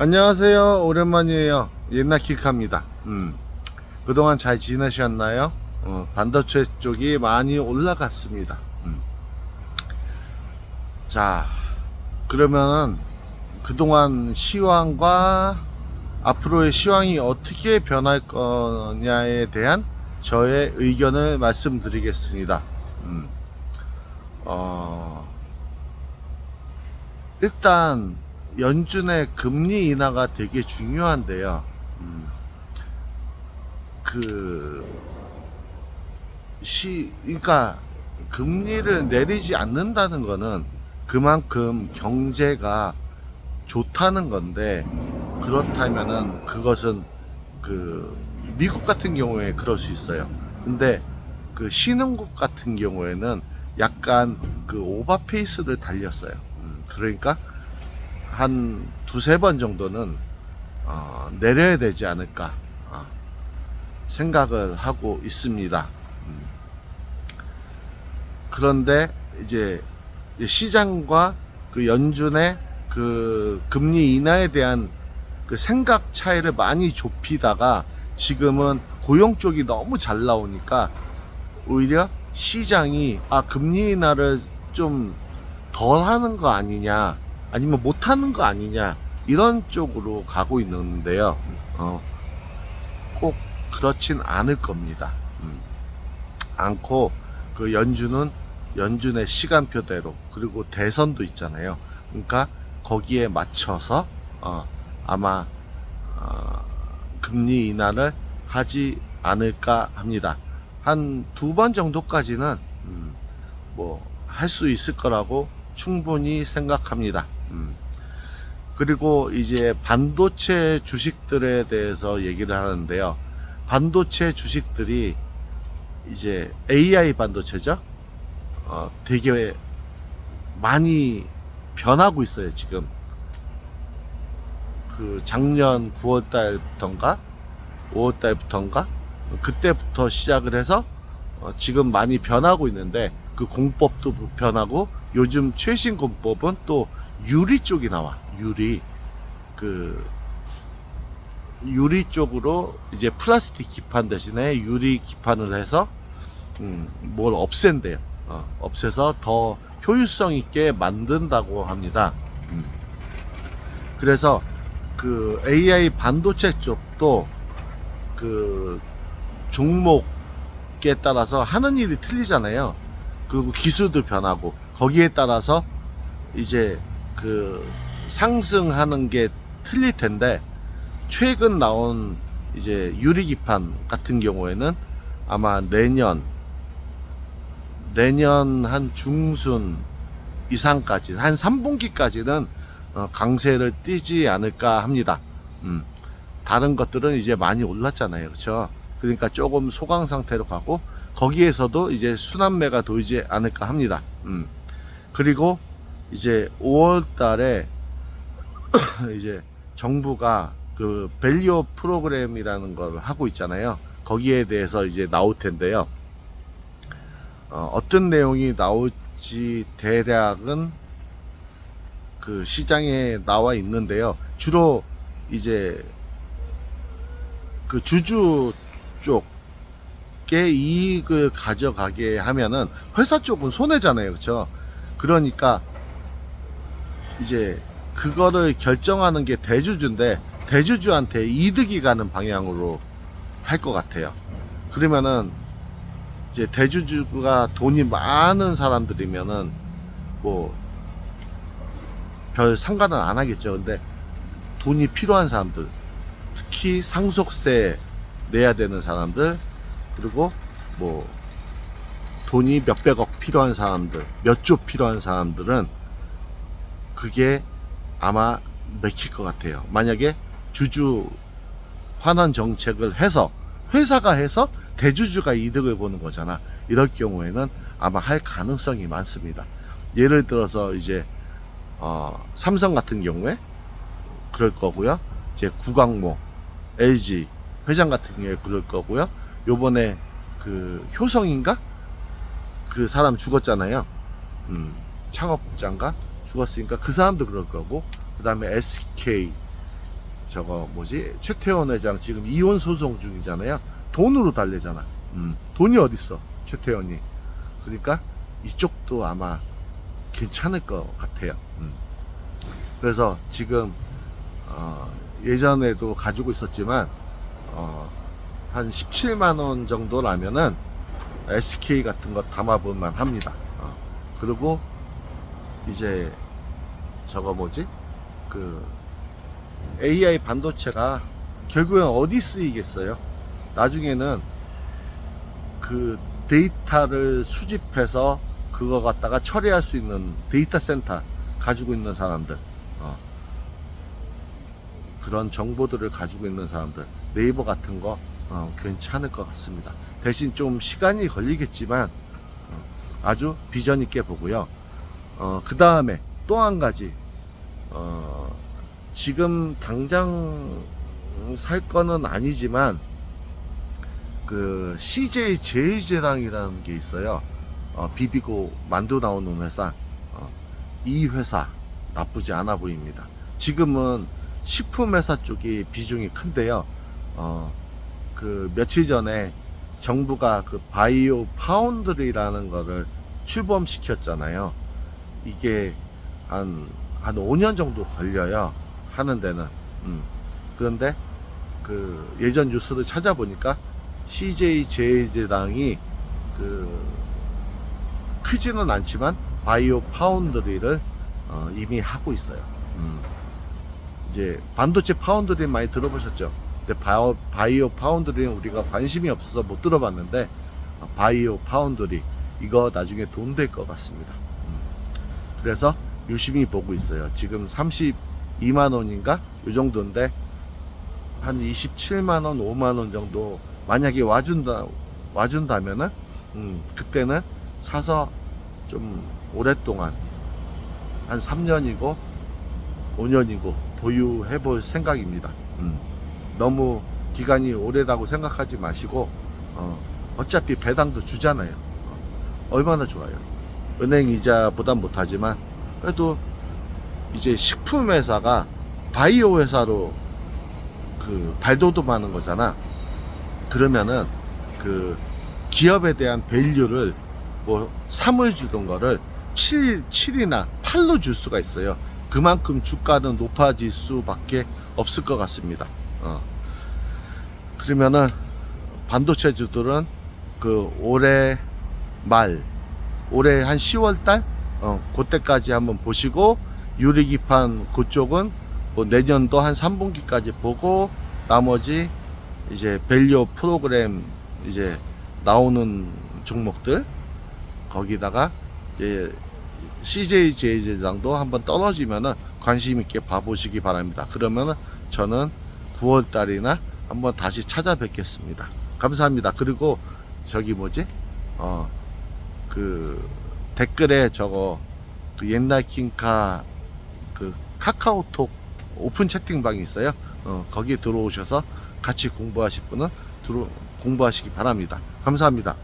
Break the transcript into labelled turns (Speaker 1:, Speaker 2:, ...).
Speaker 1: 안녕하세요. 오랜만이에요. 옛날 킥합니다. 그동안 잘 지내셨나요? 반도체 쪽이 많이 올라갔습니다. 자, 그러면은 그동안 시황과 앞으로의 시황이 어떻게 변할 거냐에 대한 저의 의견을 말씀드리겠습니다. 음, 어, 일단 연준의 금리 인하가 되게 중요한데요. 음, 그 그러니까 금리를 내리지 않는다는 거는 그만큼 경제가 좋다는 건데, 그렇다면은 그것은 그 미국 같은 경우에 그럴 수 있어요. 근데 그 신흥국 같은 경우에는 약간 그 오버페이스를 달렸어요. 그러니까 한 두세 번 정도는 내려야 되지 않을까 생각을 하고 있습니다. 그런데 이제 시장과 그 연준의 그 금리 인하에 대한 그 생각 차이를 많이 좁히다가 지금은 고용 쪽이 너무 잘 나오니까 오히려 시장이 금리 인하를 좀 덜 하는 거 아니냐, 아니면 못 하는 거 아니냐, 이런 쪽으로 가고 있는데요. 꼭 그렇진 않을 겁니다. 않고, 그 연준의 시간표대로, 그리고 대선도 있잖아요. 그러니까 거기에 맞춰서 아마 금리 인하를 하지 않을까 합니다. 한 두 번 정도까지는 뭐 할 수 있을 거라고 충분히 생각합니다. 그리고 이제 반도체 주식들에 대해서 얘기를 하는데요. 반도체 주식들이 이제 AI 반도체죠. 되게 많이 변하고 있어요, 지금. 그 작년 9월 달부터인가 5월 달부터인가 그때부터 시작을 해서 지금 많이 변하고 있는데, 그 공법도 변하고, 요즘 최신 공법은 또 유리 쪽이 나와. 그 유리 쪽으로 이제 플라스틱 기판 대신에 유리 기판을 해서 뭘 없앤대요. 없애서 더 효율성 있게 만든다고 합니다. 그래서 그 AI 반도체 쪽도 그 종목에 따라서 하는 일이 틀리잖아요. 그리고 기술도 변하고, 거기에 따라서 이제 그 상승하는 게 틀릴 텐데, 최근 나온 이제 유리기판 같은 경우에는 아마 내년 한 중순 이상까지, 한 3분기까지는 강세를 띄지 않을까 합니다. 다른 것들은 이제 많이 올랐잖아요. 그렇죠? 그러니까 조금 소강 상태로 가고, 거기에서도 이제 순환매가 돌지 않을까 합니다. 그리고 이제 5월 달에 이제 정부가 그 밸류 프로그램이라는 걸 하고 있잖아요. 거기에 대해서 이제 나올 텐데요. 어떤 내용이 나올지 대략은 그 시장에 나와 있는데요. 주로 이제 그 주주 쪽에 이익을 가져가게 하면은 회사 쪽은 손해잖아요. 그렇죠? 그러니까 이제 그거를 결정하는 게 대주주인데, 대주주한테 이득이 가는 방향으로 할 것 같아요. 그러면은 이제 대주주가 돈이 많은 사람들이면은 뭐 별 상관은 안 하겠죠. 근데 돈이 필요한 사람들, 특히 상속세 내야 되는 사람들, 그리고 뭐 돈이 몇백억 필요한 사람들, 몇 조 필요한 사람들은 그게 아마 맥힐 것 같아요. 만약에 주주 환원 정책을 해서, 회사가 해서 대주주가 이득을 보는 거잖아. 이럴 경우에는 아마 할 가능성이 많습니다. 예를 들어서 이제 삼성 같은 경우에 그럴 거고요. 이제 구광모, LG 회장 같은 경우에 그럴 거고요. 요번에 그 효성인가? 그 사람 죽었잖아요. 창업자인가? 죽었으니까 그 사람도 그럴 거고, 그 다음에 SK, 저거 뭐지? 최태원 회장 지금 이혼 소송 중이잖아요. 돈으로 달래잖아. 돈이 어딨어, 최태원이. 그러니까 이쪽도 아마 괜찮을 것 같아요. 그래서 지금 예전에도 가지고 있었지만 한 17만원 정도라면은 SK 같은 거 담아볼만 합니다. 그리고 이제 저거 뭐지? 그 AI 반도체가 결국엔 어디 쓰이겠어요? 나중에는 그 데이터를 수집해서 그거 갖다가 처리할 수 있는 데이터 센터 가지고 있는 사람들, 그런 정보들을 가지고 있는 사람들, 네이버 같은 거 괜찮을 것 같습니다. 대신 좀 시간이 걸리겠지만 아주 비전 있게 보고요. 그 다음에 또 한 가지, 지금 당장 살 거는 아니지만 그 CJ 제일제당이라는 게 있어요. 비비고 만두 나오는 회사. 이 회사 나쁘지 않아 보입니다. 지금은 식품회사 쪽이 비중이 큰데요. 그 며칠 전에 정부가 그 바이오 파운드리라는 거를 출범시켰잖아요. 이게 한 5년 정도 걸려요, 하는 데는. 그런데 그 예전 뉴스를 찾아보니까 CJ 제일제당이 그 크지는 않지만 바이오 파운드리를 이미 하고 있어요. 이제 반도체 파운드리 많이 들어보셨죠? 근데 바이오 파운드리는 우리가 관심이 없어서 못 들어봤는데, 바이오 파운드리 이거 나중에 돈 될 것 같습니다. 그래서 유심히 보고 있어요. 지금 32만원인가 요 정도인데 한 27만원 5만원 정도 만약에 와준다면은 그때는 사서 좀 오랫동안 한 3년이고 5년이고 보유해 볼 생각입니다. 너무 기간이 오래다고 생각하지 마시고, 어차피 배당도 주잖아요. 얼마나 좋아요. 은행 이자보단 못하지만 그래도 이제 식품회사가 바이오 회사로 그 발돋움하는 거잖아. 그러면은 그 기업에 대한 밸류를 뭐 3을 주던 거를 7이나 8로 줄 수가 있어요. 그만큼 주가는 높아질 수밖에 없을 것 같습니다. 그러면은 반도체주들은 그 올해 한 10월달 그때까지 한번 보시고, 유리기판 그쪽은 뭐 내년도 한 3분기까지 보고, 나머지 이제 밸류 프로그램 이제 나오는 종목들, 거기다가 이제 CJ 제일제당도 한번 떨어지면은 관심 있게 봐보시기 바랍니다. 그러면은 저는 9월달이나 한번 다시 찾아뵙겠습니다. 감사합니다. 그리고 저기 뭐지? 그 댓글에 저거 그 옛날 킹카 그 카카오톡 오픈 채팅방이 있어요. 거기에 들어오셔서 같이 공부하실 분은 공부하시기 바랍니다. 감사합니다.